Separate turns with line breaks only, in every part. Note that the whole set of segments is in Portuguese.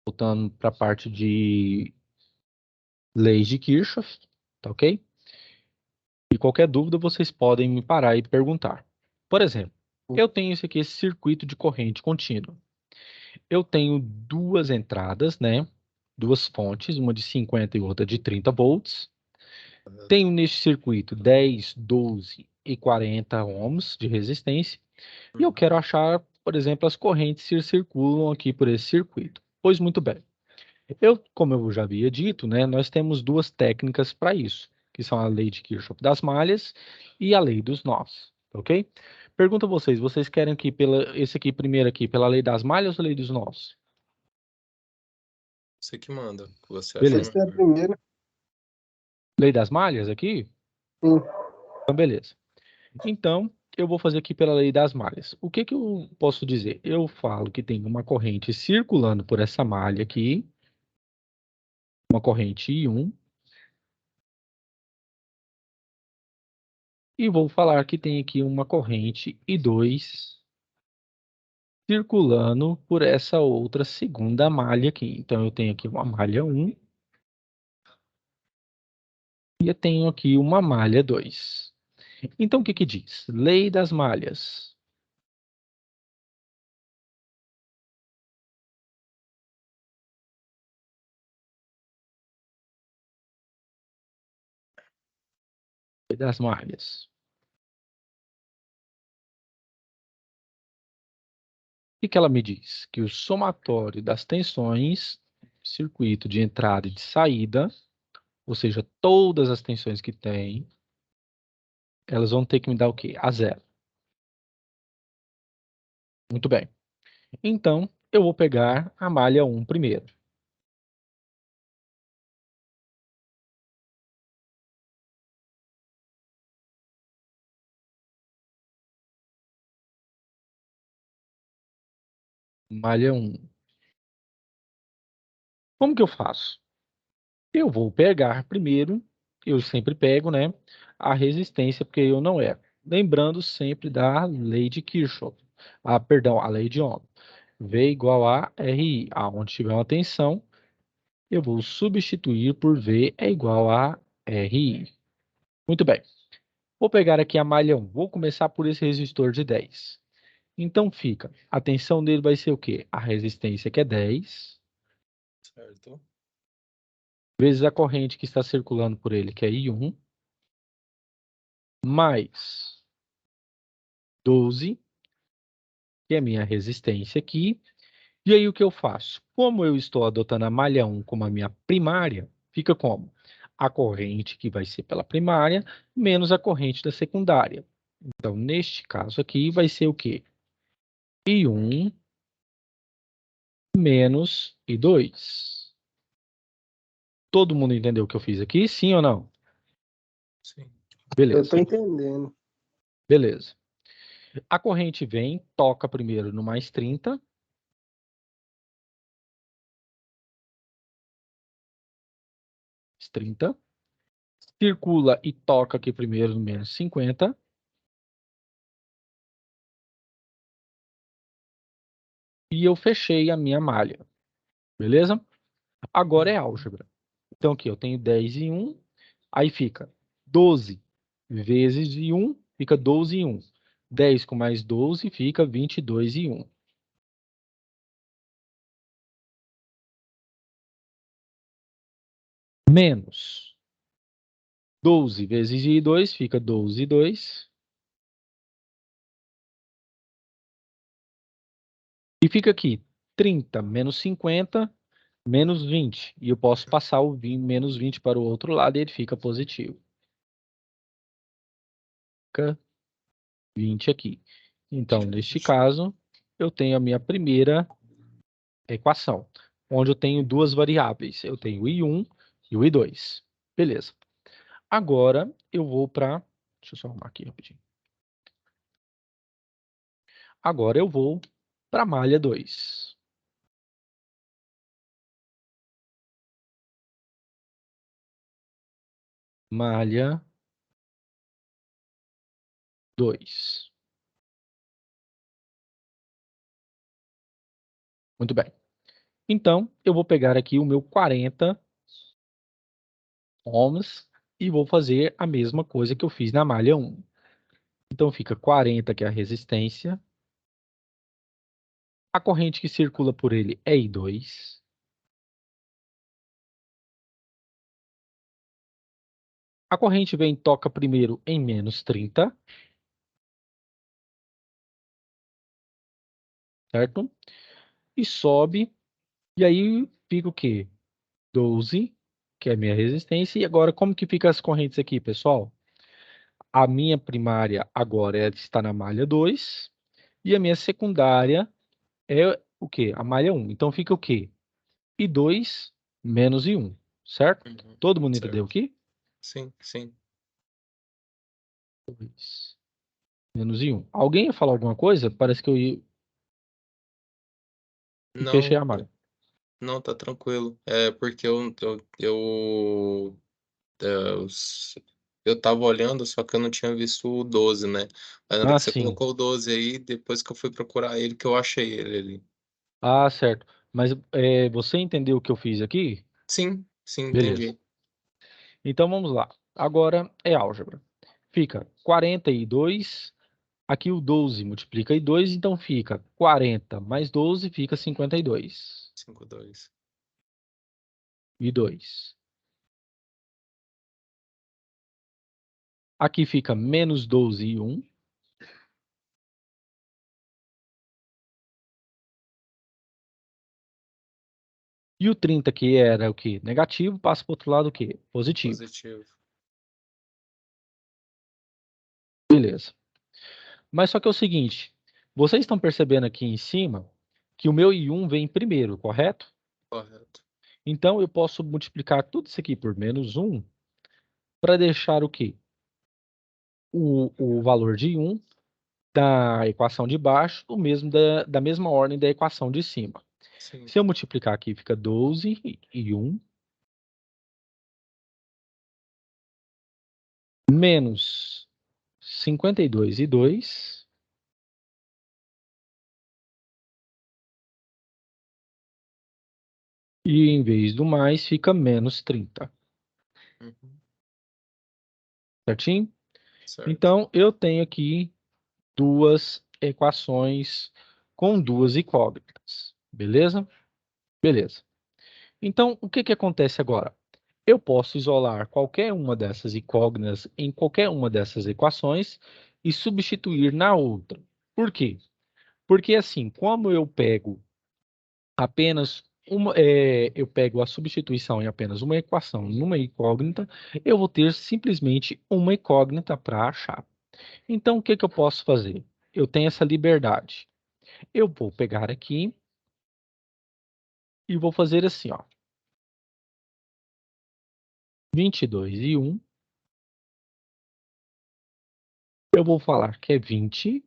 Voltando para a parte de leis de Kirchhoff, tá ok? E qualquer dúvida vocês podem me parar e perguntar. Por exemplo, eu tenho esse circuito de corrente contínua. Eu tenho duas entradas, né? Duas fontes, uma de 50 e outra de 30 volts. Tenho neste circuito 10, 12 e 40 ohms de resistência. E eu quero achar, por exemplo, as correntes que circulam aqui por esse circuito. Pois muito bem. Como eu já havia dito, né, nós temos duas técnicas para isso, que são a lei de Kirchhoff das malhas e a lei dos nós, ok? Pergunto a vocês, vocês querem que esse aqui primeiro aqui, pela lei das malhas ou lei dos nós?
Você que manda, o que você acha
Beleza.
Essa é a
melhor.
primeira.
Lei das malhas aqui?
Sim.
Então, beleza. Então, eu vou fazer aqui pela lei das malhas. O que que eu posso dizer? Eu falo que tem uma corrente circulando por essa malha aqui, uma corrente I1, e vou falar que tem aqui uma corrente I2 circulando por essa outra segunda malha aqui. Então, eu tenho aqui uma malha 1 e eu tenho aqui uma malha 2. Então, o que que diz? Lei das malhas. Lei das malhas. O que que ela me diz? Que o somatório das tensões, circuito de entrada e de saída, ou seja, todas as tensões que tem, elas vão ter que me dar o quê? A zero. Muito bem. Então, eu vou pegar a malha 1 primeiro. Malha 1. Como que eu faço? Eu vou pegar primeiro, eu sempre pego, né, a resistência, porque eu não erro. Lembrando sempre da lei de Kirchhoff. Perdão, a lei de Ohm. V igual a RI. Aonde tiver uma tensão, eu vou substituir por V é igual a RI. Muito bem. Vou pegar aqui a malha 1. Vou começar por esse resistor de 10. Então fica, a tensão dele vai ser o quê? A resistência que é 10,
Certo?
vezes a corrente que está circulando por ele, que é I1, mais 12, que é a minha resistência aqui. E aí o que eu faço? Como eu estou adotando a malha 1 como a minha primária, fica como? A corrente que vai ser pela primária, menos a corrente da secundária. Então, neste caso aqui, vai ser o quê? I1 menos I2. Todo mundo entendeu o que eu fiz aqui? Sim ou não?
Sim.
Eu tô
Beleza,
entendendo.
beleza. A corrente vem, toca primeiro no mais 30, 30, circula e toca aqui primeiro no menos 50, e eu fechei a minha malha, beleza? Agora é álgebra. Então aqui eu tenho 10 em 1, aí fica 12 vezes em 1, fica 12 em 1. 10 com mais 12 fica 22 em 1. Menos 12 vezes I2 fica 12 e 2. E fica aqui 30 menos 50 menos 20. E eu posso passar o menos 20 para o outro lado e ele fica positivo. Fica 20 aqui. Então, neste caso, eu tenho a minha primeira equação, onde eu tenho duas variáveis. Eu tenho o I1 e o I2. Beleza. Agora, eu vou para... Deixa eu só arrumar aqui rapidinho. Agora eu vou para a malha 2. Malha 2. Muito bem. Então, eu vou pegar aqui o meu 40 ohms e vou fazer a mesma coisa que eu fiz na malha 1. Então, fica 40, que é a resistência. A corrente que circula por ele é I2. A corrente vem e toca primeiro em menos 30, certo? E sobe, e aí fica o quê? 12, que é a minha resistência. E agora, como que fica as correntes aqui, pessoal? A minha primária agora está na malha 2, e a minha secundária é o quê? A malha 1. Então fica o quê? I2 menos I1, certo?
Uhum.
Todo mundo entendeu
Certo.
aqui?
Sim, sim.
2 menos I1. Alguém ia falar alguma coisa? Parece que eu ia... E fechei
Não,
a malha.
não, tá tranquilo. É porque eu, eu tava olhando, só que eu não tinha visto o 12, né? Mas na hora
Ah,
que você
sim.
colocou o 12 aí, depois que eu fui procurar ele, que eu achei ele ali.
Ah, certo. Mas você entendeu o que eu fiz aqui?
Sim, sim,
Beleza.
entendi.
Então vamos lá. Agora é álgebra. Fica 42. Aqui o 12 multiplica e 2, então fica 40 mais 12 fica 52.
5,2.
E 2. Aqui fica menos 12 e 1. E o 30, que era o quê? Negativo, passa para o outro lado o quê? Positivo.
Positivo.
Beleza. Mas só que é o seguinte, vocês estão percebendo aqui em cima que o meu I1 vem primeiro, correto?
Correto.
Então eu posso multiplicar tudo isso aqui por menos 1 para deixar o quê? O valor de 1 da equação de baixo o mesmo da mesma ordem da equação de cima.
Sim.
Se eu multiplicar aqui, fica 12 e 1 menos 52 e 2. E em vez do mais, fica menos 30.
Uhum.
Certinho?
Certo.
Então, eu tenho aqui duas equações com duas incógnitas. Beleza? Beleza. Então, o que que acontece agora? Eu posso isolar qualquer uma dessas incógnitas em qualquer uma dessas equações e substituir na outra. Por quê? Porque assim, como eu pego apenas uma, eu pego a substituição em apenas uma equação numa incógnita, eu vou ter simplesmente uma incógnita para achar. Então, o que que eu posso fazer? Eu tenho essa liberdade. Eu vou pegar aqui e vou fazer assim, ó, 22 e 1. Eu vou falar que é 20.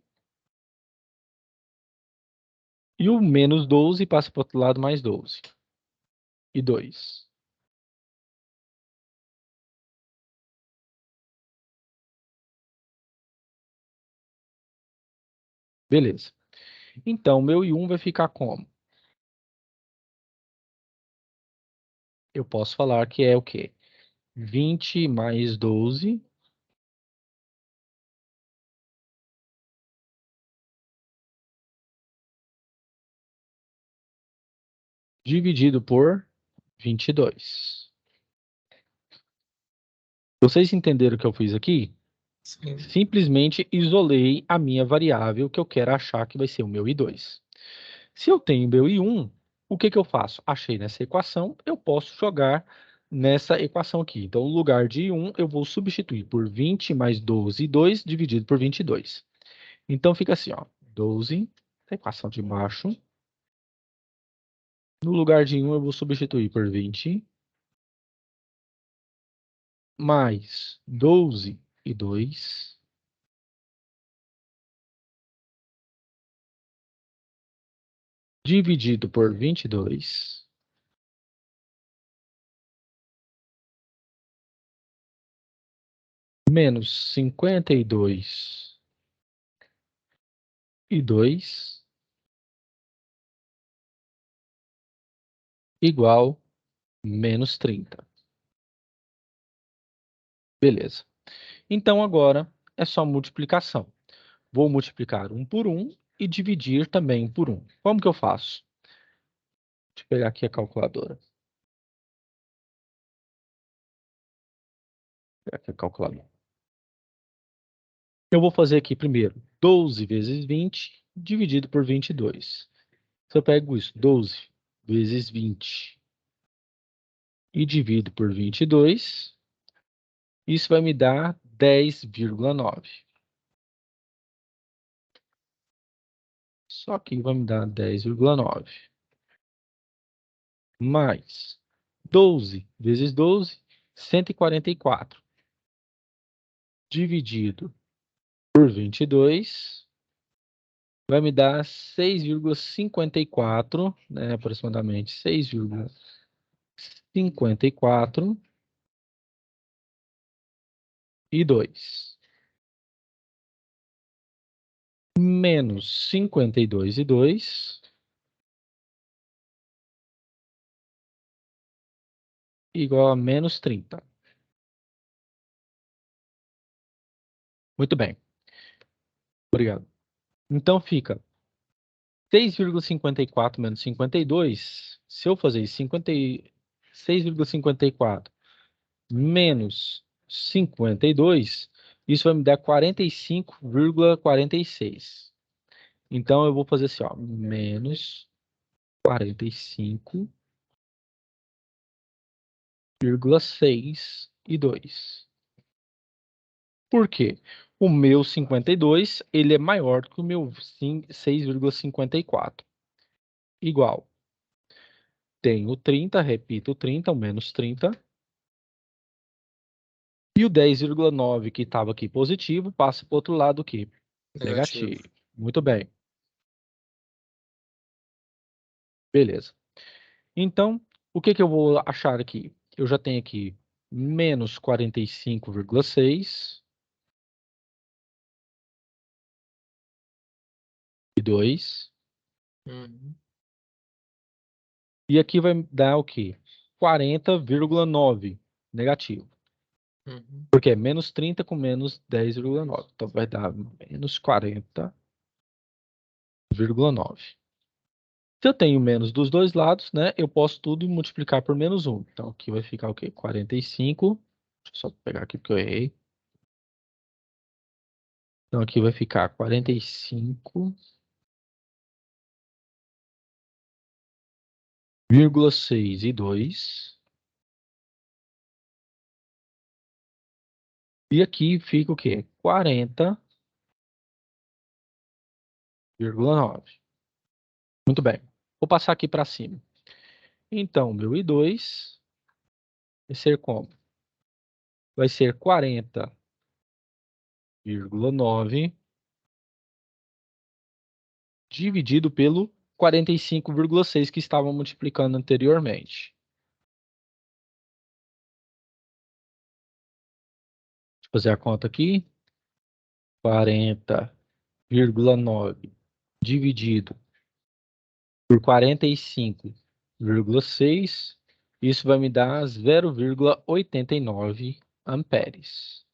E o menos 12 passa para o outro lado mais 12. E 2. Beleza. Então, meu I1 vai ficar como? Eu posso falar que é o quê? 20 mais 12 dividido por 22. Vocês entenderam o que eu fiz aqui?
Sim.
Simplesmente isolei a minha variável que eu quero achar que vai ser o meu I2. Se eu tenho meu I1, o que que eu faço? Achei nessa equação, eu posso jogar nessa equação aqui. Então, no lugar de I1, eu vou substituir por 20 mais 12 e 2 dividido por 22. Então, fica assim, ó, 12, a equação de baixo. No lugar de 1, eu vou substituir por 20 mais 12 e 2 dividido por 22 menos 52 e 2 igual menos 30. Beleza. Então, agora é só multiplicação. Vou multiplicar 1 por 1 e dividir também por 1. Como que eu faço? Deixa eu pegar aqui a calculadora. Vou pegar aqui a calculadora. Eu vou fazer aqui primeiro 12 vezes 20 dividido por 22. Se eu pego isso, 12 vezes 20 e divido por 22, isso vai me dar 10,9. Só que vai me dar 10,9. Mais 12 vezes 12, 144. Dividido por 22, vai me dar 6,54, né, aproximadamente 6,54 e 2. Menos 52 e 2, igual a menos 30. Muito bem. Obrigado. Então fica 6,54 menos 52. Se eu fazer 6,54 menos 52, isso vai me dar 45,46. Então, eu vou fazer assim, ó, menos 45,6 e 2. Por quê? O meu 52, ele é maior que o meu 6,54. Igual. Tenho 30, repito, 30, o menos 30. E o 10,9 que estava aqui positivo, passa para o outro lado aqui.
Negativo.
Negativo. Muito bem. Beleza. Então, o que que eu vou achar aqui? Eu já tenho aqui menos 45,6 e 2.
Uhum.
E aqui vai dar o quê? 40,9 negativo.
Uhum.
Porque é menos 30 com menos 10,9. Então vai dar menos 40,9. Se eu tenho menos dos dois lados, né, eu posso tudo multiplicar por menos 1. Então aqui vai ficar o quê? 45. Deixa eu só pegar aqui porque eu errei. Então aqui vai ficar 45,6 e 2. E aqui fica o quê? 40,9. Muito bem. Vou passar aqui para cima. Então, meu I2 vai ser como? Vai ser 40,9 dividido pelo 45,6 que estava multiplicando anteriormente. Deixa eu fazer a conta aqui. 40,9 dividido por 45,6. Isso vai me dar 0,89 amperes.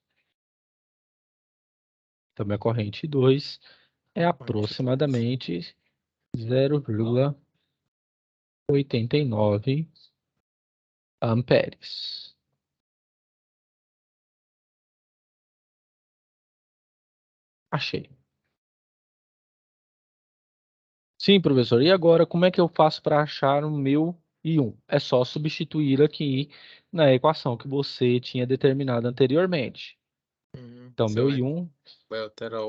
Então, minha corrente 2 é aproximadamente 0,89 amperes. Achei. Sim, professor. E agora, como é que eu faço para achar o meu I1? É só substituir aqui na equação que você tinha determinado anteriormente.
Uhum.
Então,
Você
meu
vai,
I1,
vai alterar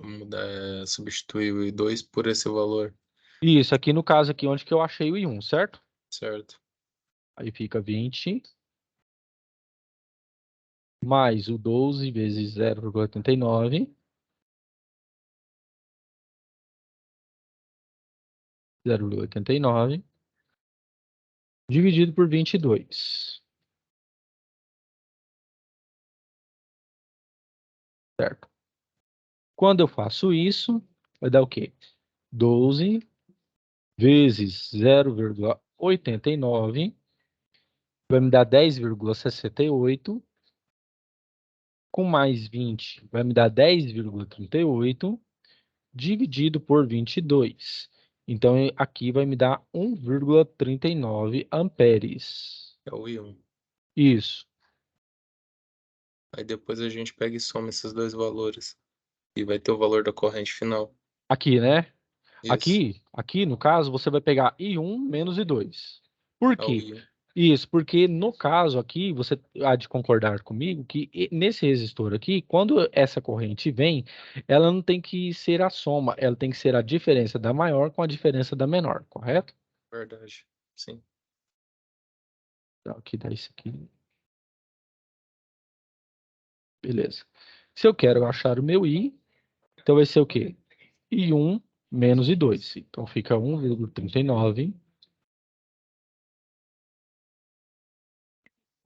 mudar, substituir o I2 por esse valor,
isso aqui no caso aqui onde que eu achei o I1, certo?
certo?
Aí fica 20 mais o 12 vezes 0,89, 0,89, dividido por 22, certo? Quando eu faço isso, vai dar o quê? 12 vezes 10,89 vai me dar 10,68, com mais 20 vai me dar 10,38, dividido por 22. Então, aqui vai me dar 1,39 amperes.
É o I1.
Isso.
Aí depois a gente pega e soma esses dois valores. E vai ter o valor da corrente final.
Aqui, né?
Isso.
Aqui, no caso, você vai pegar I1 menos I2. Por
É o
quê?
I1.
Isso, porque no caso aqui, você há de concordar comigo que nesse resistor aqui, quando essa corrente vem, ela não tem que ser a soma, ela tem que ser a diferença da maior com a diferença da menor, correto?
Verdade. Sim.
Então, aqui dá isso aqui. Beleza. Se eu quero achar o meu I, então vai ser o quê? I1 menos I2. Então fica 1,39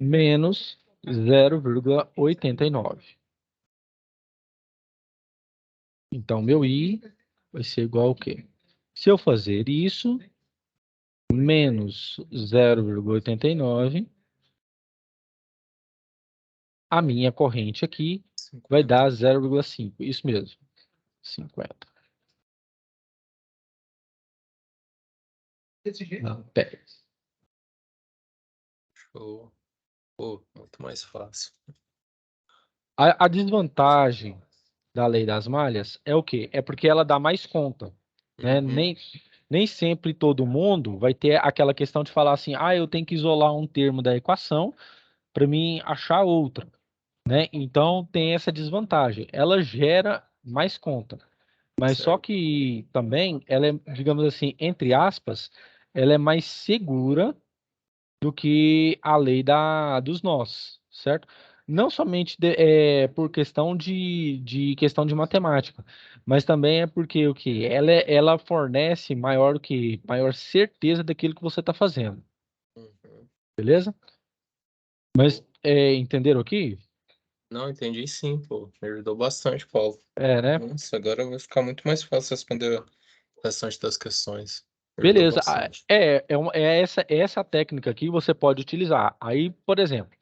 menos 0,89. Então, meu I vai ser igual ao quê? Se eu fazer isso, menos 0,89, a minha corrente aqui vai
50.
dar 0,5. Isso mesmo, 50. Amperes.
Show. Pô, muito mais fácil.
A desvantagem da lei das malhas é o quê? É porque ela dá mais conta, né?
Uhum.
Nem sempre todo mundo vai ter aquela questão de falar assim, eu tenho que isolar um termo da equação para mim achar outra, né? Então tem essa desvantagem. Ela gera mais conta, mas só
Certo.
que também ela é, digamos assim, entre aspas, ela é mais segura do que a lei dos nós, certo? Não somente por questão de questão de matemática, mas também é porque o que ela fornece maior certeza daquilo que você está fazendo,
Uhum.
beleza? Mas entenderam aqui?
Não, entendi sim, pô. Me ajudou bastante, Paulo.
É, né?
Nossa, agora vai ficar muito mais fácil responder o restante das questões. Me ajudou
Beleza.
bastante.
É essa técnica aqui você pode utilizar. Aí, por exemplo,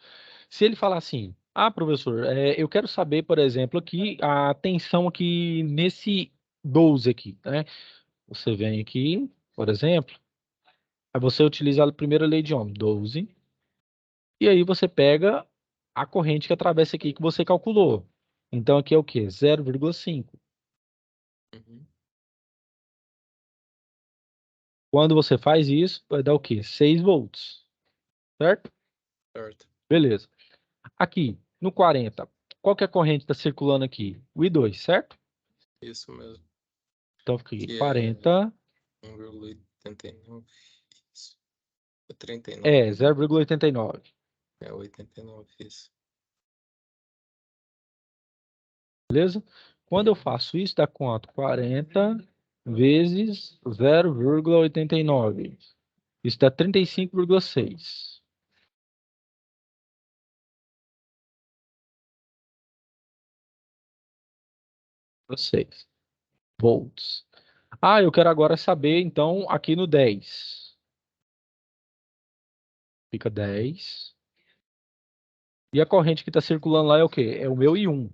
se ele falar assim, professor, eu quero saber, por exemplo, aqui a tensão aqui nesse 12 aqui, né? Você vem aqui, por exemplo, aí você utiliza a primeira lei de Ohm, 12, e aí você pega a corrente que atravessa aqui que você calculou. Então aqui é o quê? 0,5.
Uhum.
Quando você faz isso, vai dar o quê? 6 volts, certo?
Certo.
Beleza. Aqui, no 40, qual que é a corrente que está circulando aqui? O I2, certo?
Isso mesmo.
Então fica aqui,
Que é
40,
1,89. Isso. É 39.
0,89.
É 89, isso.
Beleza? Quando eu
Uhum.
faço isso, dá quanto? 40 vezes 0,89. Isso dá 35,6. 6 volts. Eu quero agora saber, então, aqui no 10. Fica 10. E a corrente que está circulando lá é o quê? É o meu I1.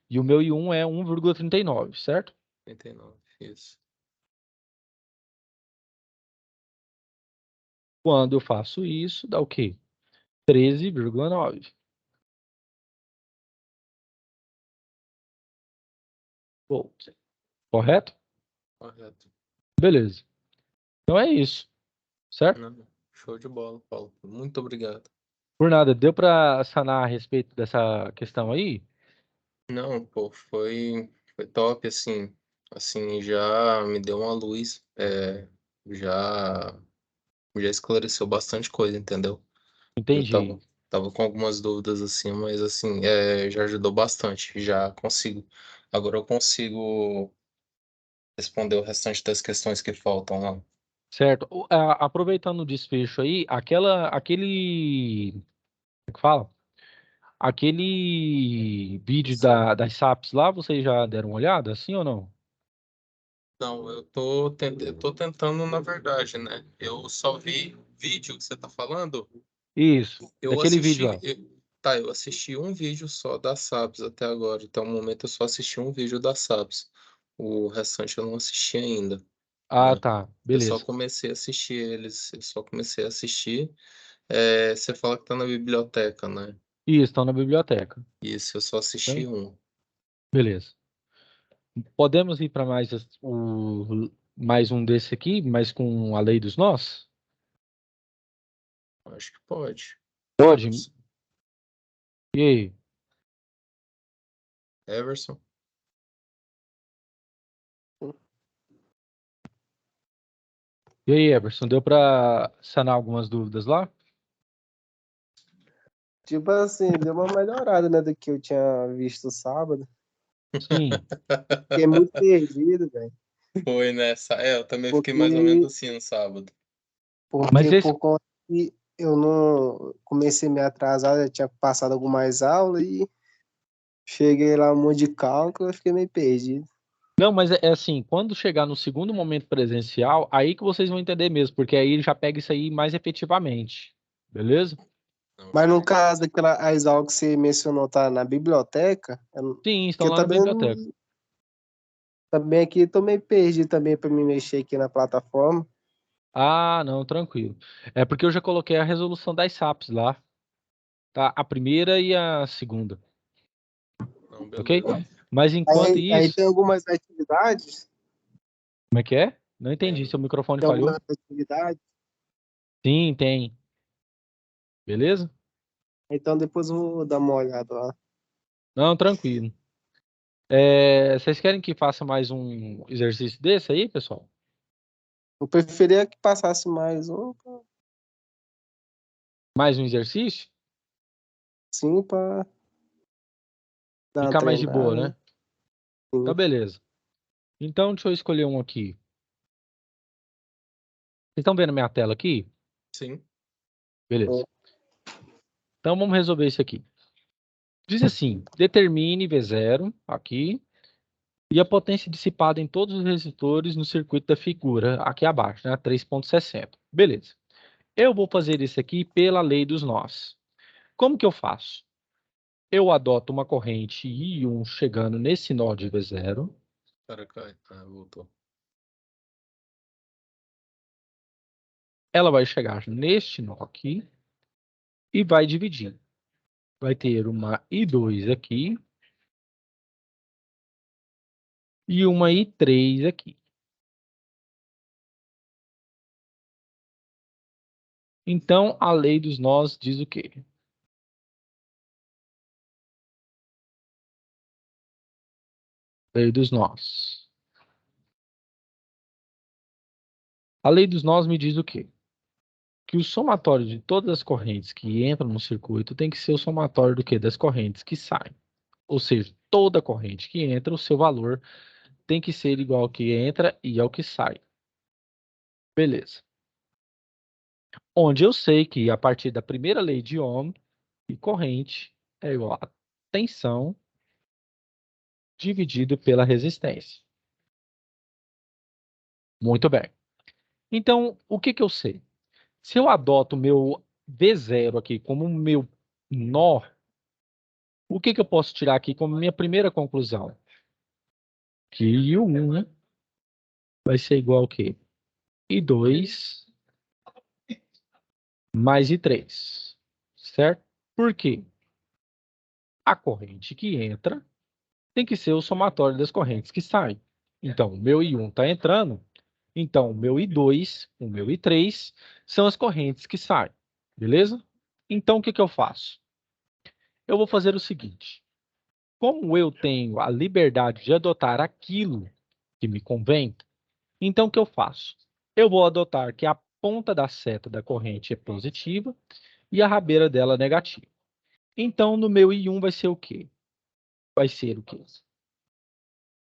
E o meu I1 é 1,39, certo?
89, isso.
Quando eu faço isso, dá o quê? 13,9 volts. Correto?
Correto.
Beleza. Então é isso, certo?
Não, show de bola, Paulo. Muito obrigado.
Por nada, deu para sanar a respeito dessa questão aí?
Não, pô, foi top, assim. Assim, já me deu uma luz. Já, já esclareceu bastante coisa, entendeu? Eu
Entendi.
tava com algumas dúvidas, assim, mas, assim, já ajudou bastante. Já consigo. Agora eu consigo responder o restante das questões que faltam lá.
Certo. Aproveitando o desfecho aí, aquele, como é que fala? Aquele vídeo das SAPs lá, vocês já deram uma olhada, sim ou não?
Não, eu tô tentando, na verdade, né? Eu só vi vídeo que você tá falando,
Isso,
eu
daquele vídeo
assisti.
lá.
Eu assisti um vídeo só da SAPS até agora. Até o momento eu só assisti um vídeo da SAPS. O restante eu não assisti ainda,
Ah,
né?
tá,
Eu só
beleza.
comecei a assistir eles. Eu só comecei a assistir. Você fala que tá na biblioteca, né?
Isso, estão na biblioteca.
Isso, eu só assisti
Né?
um.
Beleza. Podemos ir para mais um desse aqui, mas com a lei dos nós?
Acho que pode.
Pode.
Everson.
E aí?
Everson.
E aí, Emerson, deu para sanar algumas dúvidas lá?
Tipo assim, deu uma melhorada, né, do que eu tinha visto sábado.
Sim.
Fiquei muito perdido, velho.
Foi nessa. Eu também fiquei mais ou menos
Porque,
assim no sábado.
Mas
porque
esse.
por conta que eu não comecei a me atrasar, já tinha passado algumas aulas e cheguei lá um monte de cálculo, eu fiquei meio perdido.
Não, mas é assim, quando chegar no segundo momento presencial, aí que vocês vão entender mesmo, porque aí ele já pega isso aí mais efetivamente. Beleza?
Não,
Mas no
show.
caso daquela as aulas que você mencionou tá na biblioteca,
Sim,
que
estão
eu
lá na
também
biblioteca.
não, também aqui tô meio perdido também para me mexer aqui na plataforma.
Ah, não, tranquilo. É porque eu já coloquei a resolução das SAPs lá, tá? A primeira e a segunda,
Não,
ok?
beleza.
Mas enquanto
Aí
isso,
tem algumas atividades,
como é que é? Não entendi,
Tem.
seu microfone
tem
falhou?
algumas atividades.
Sim, tem. Beleza?
Então depois eu vou dar uma olhada lá.
Não, tranquilo. Vocês querem que faça mais um exercício desse aí, pessoal?
Eu preferia que passasse mais um,
Mais um exercício?
sim, para dar uma
Ficar mais de boa,
treinada, né?
né? Tá
Sim.
beleza. Então, deixa eu escolher um aqui. Vocês estão vendo minha tela aqui?
Sim.
Beleza. Então, vamos resolver isso aqui. Diz assim, determine V0 aqui e a potência dissipada em todos os resistores no circuito da figura aqui abaixo, né? 3,60. Beleza. Eu vou fazer isso aqui pela lei dos nós. Como que eu faço? Eu adoto uma corrente I1 chegando nesse nó de V0.
Cara, cai. Ah, voltou.
Ela vai chegar neste nó aqui e vai dividir. Vai ter uma I2 aqui e uma I3 aqui. Então, a lei dos nós diz o quê? Lei dos nós. A lei dos nós me diz o quê? Que o somatório de todas as correntes que entram no circuito tem que ser o somatório do quê? Das correntes que saem. Ou seja, toda corrente que entra, o seu valor tem que ser igual ao que entra e ao que sai. Beleza. Onde eu sei que a partir da primeira lei de Ohm, e corrente é igual a tensão dividido pela resistência. Muito bem. Então, o que que eu sei? Se eu adoto o meu V0 aqui como meu nó, o que que eu posso tirar aqui como minha primeira conclusão? Que I1 vai ser igual ao quê? I2 mais I3. Certo? Por quê? A corrente que entra tem que ser o somatório das correntes que saem. Então, o meu I1 está entrando, então o meu I2, o meu I3 são as correntes que saem. Beleza? Então, o que que eu faço? Eu vou fazer o seguinte. Como eu tenho a liberdade de adotar aquilo que me convém, então o que eu faço? Eu vou adotar que a ponta da seta da corrente é positiva e a rabeira dela é negativa. Então, no meu I1 vai ser o quê? Vai ser o quê?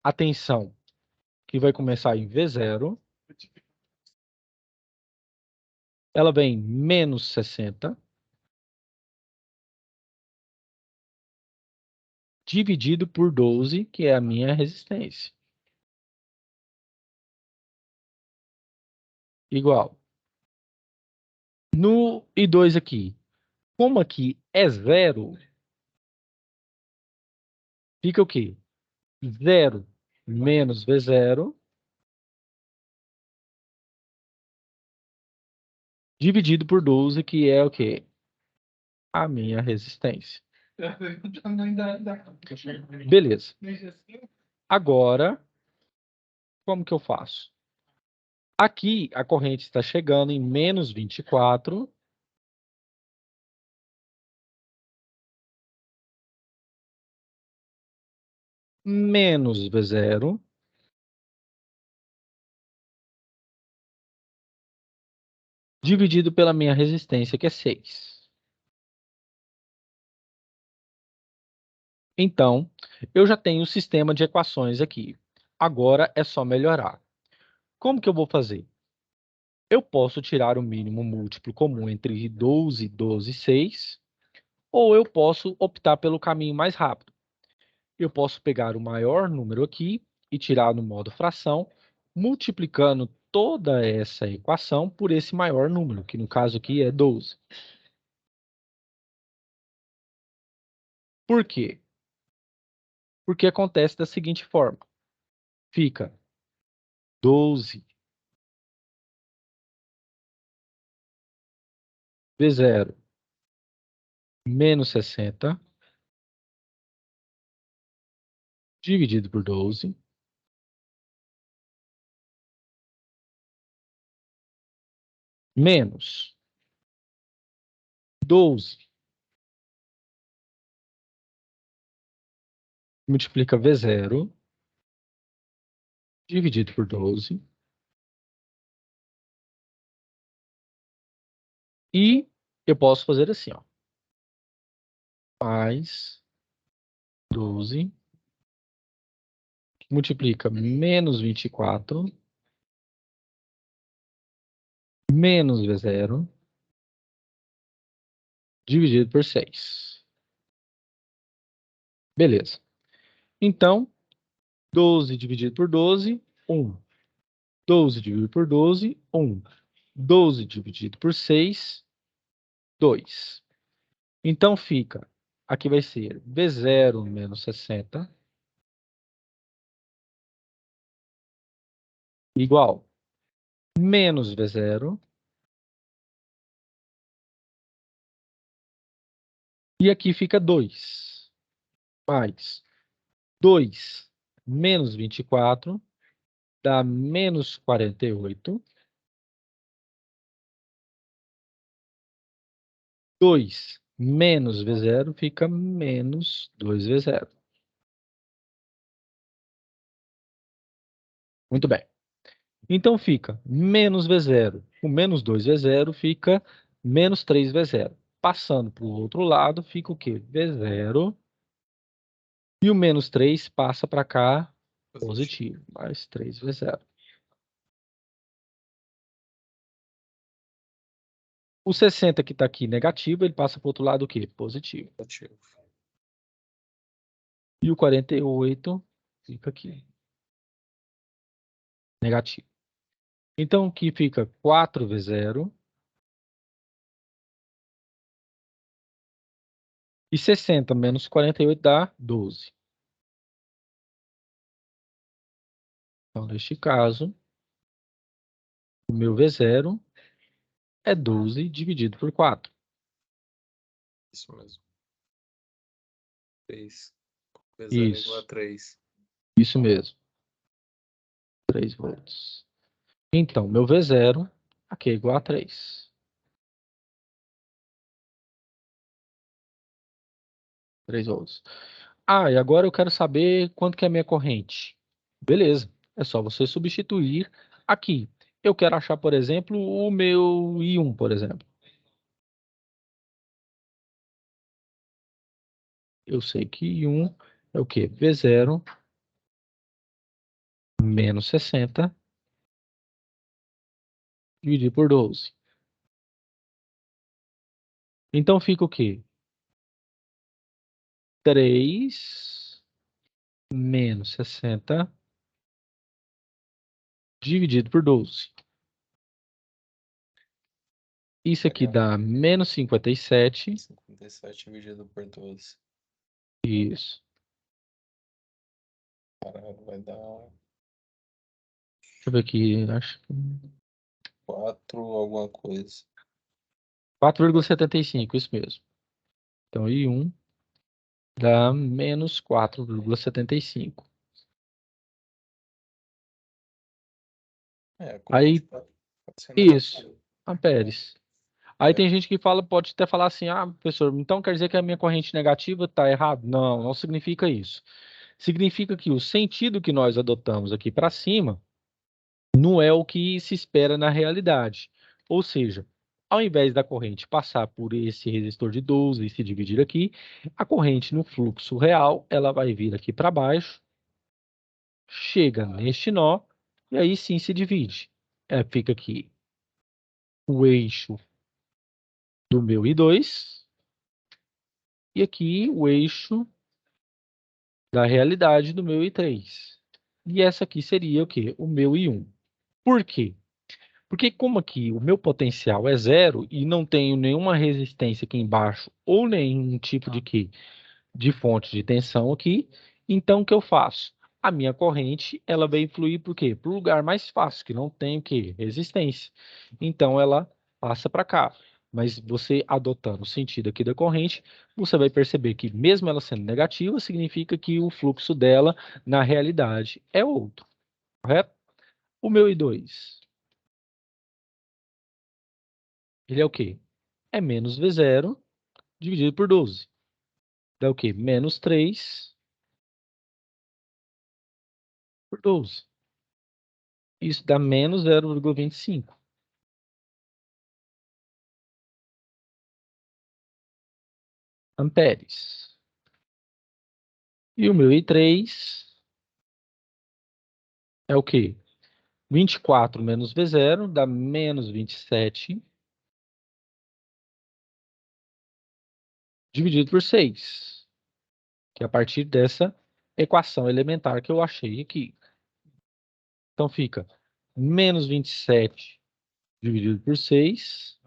A tensão, que vai começar em V0, ela vem menos 60, dividido por 12, que é a minha resistência. Igual No I2 aqui, como aqui é zero, fica o quê? 0 menos V0 dividido por 12, que é o quê? A minha resistência. Beleza. Agora, como que eu faço? Aqui, a corrente está chegando em menos 24. Menos V0 dividido pela minha resistência, que é 6. Então, eu já tenho o sistema de equações aqui. Agora é só melhorar. Como que eu vou fazer? Eu posso tirar o mínimo múltiplo comum entre 12, 12 e 6, ou eu posso optar pelo caminho mais rápido. Eu posso pegar o maior número aqui e tirar no modo fração, multiplicando toda essa equação por esse maior número, que no caso aqui é 12. Por quê? Porque acontece da seguinte forma. Fica 12 V0 menos 60 dividido por 12 menos 12 multiplica V0 dividido por 12 e eu posso fazer assim, ó, mais 12 multiplica menos 24 menos V0 dividido por 6. Beleza. Então, 12 dividido por 12, 1. 12 dividido por 12, 1. 12 dividido por 6, 2. Então fica, aqui vai ser V0 menos 60 igual menos V0. E aqui fica 2 mais 2 menos 24 dá menos 48. 2 menos V0 fica menos 2V0. Muito bem. Então fica menos V0. O menos 2V0 fica menos 3V0. Passando para o outro lado, fica o quê? V0. E o menos 3 passa para cá, positivo. Mais 3V0. O 60 que está aqui negativo, ele passa para o outro lado o quê? Positivo. E o 48 fica aqui. Negativo. Então aqui fica 4V0. E 60 menos 48 dá 12. Então, neste caso, o meu V0 é 12 dividido por 4.
Isso mesmo. 3. V0 igual a
Isso,
3.
isso mesmo. 3 volts. Então, meu V0 aqui é igual a 3. 3 volts. Ah, e agora eu quero saber quanto que é a minha corrente. Beleza, é só você substituir aqui. Eu quero achar, por exemplo, o meu I1, por exemplo. Eu sei que I1 é o quê? V0 menos 60 dividido por 12. Então fica o quê? 3 menos 60 dividido por 12. Isso aqui dá menos 57.
57 dividido por 12.
Isso.
Caralho, vai dar
Deixa eu ver aqui. Acho que
4 alguma coisa.
4,75, isso mesmo. Então, aí 1 dá menos 4,75.
É,
Aí,
pode ser
isso,
negativo.
amperes. Aí tem gente que fala, pode até falar assim, ah, professor, então quer dizer que a minha corrente negativa está errado? Não, não significa isso. Significa que o sentido que nós adotamos aqui para cima não é o que se espera na realidade. Ou seja, ao invés da corrente passar por esse resistor de 12 e se dividir aqui, a corrente no fluxo real, ela vai vir aqui para baixo, chega neste nó, e aí sim se divide. Fica aqui o eixo do meu I2, e aqui o eixo da realidade do meu I3. E essa aqui seria o quê? O meu I1. Por quê? Porque como aqui o meu potencial é zero e não tenho nenhuma resistência aqui embaixo ou nenhum tipo de fonte de tensão aqui, então o que eu faço? A minha corrente ela vai fluir por quê? Para o lugar mais fácil, que não tem o quê? Resistência. Então ela passa para cá. Mas você adotando o sentido aqui da corrente, você vai perceber que mesmo ela sendo negativa, significa que o fluxo dela na realidade é outro. Correto? O meu I2, ele é o quê? É menos V0 dividido por 12. Dá o quê? Menos 3 por 12. Isso dá menos 0,25. Amperes. E o meu I3 é o quê? 24 menos V0 dá menos 27 dividido por 6. Que é a partir dessa equação elementar que eu achei aqui. Então fica menos 27 dividido por 6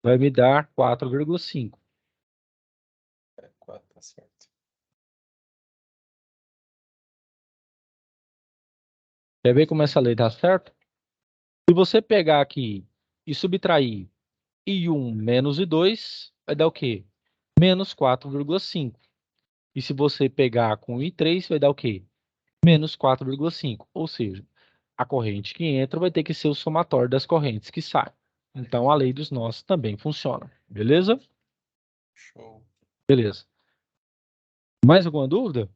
vai me dar 4,5.
4, tá certo.
Quer ver como essa lei dá certo? Se você pegar aqui e subtrair I1 menos I2, vai dar o quê? Menos 4,5. E se você pegar com I3, vai dar o quê? Menos 4,5. Ou seja, a corrente que entra vai ter que ser o somatório das correntes que saem. Então, a lei dos nós também funciona. Beleza?
Show.
Beleza. Mais alguma dúvida?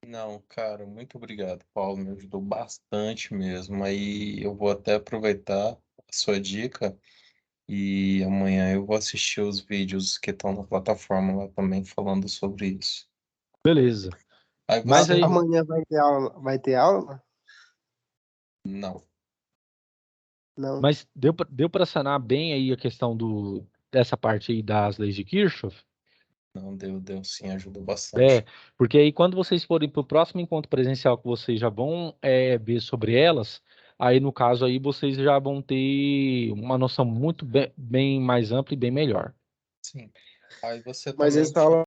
Não, cara, muito obrigado, Paulo. Me ajudou bastante mesmo. Aí eu vou até aproveitar a sua dica e amanhã eu vou assistir os vídeos que estão na plataforma lá também falando sobre isso.
Beleza.
Aí
Mas
você...
aí,
Amanhã vai ter aula? Vai ter aula?
Não.
Não.
mas deu para sanar bem aí a questão dessa parte aí das leis de Kirchhoff?
Não, deu sim, ajudou bastante.
É, porque aí quando vocês forem para o próximo encontro presencial que vocês já vão ver sobre elas, aí no caso aí vocês já vão ter uma noção muito bem mais ampla e bem melhor.
Sim. Aí você
Mas
também
essa aula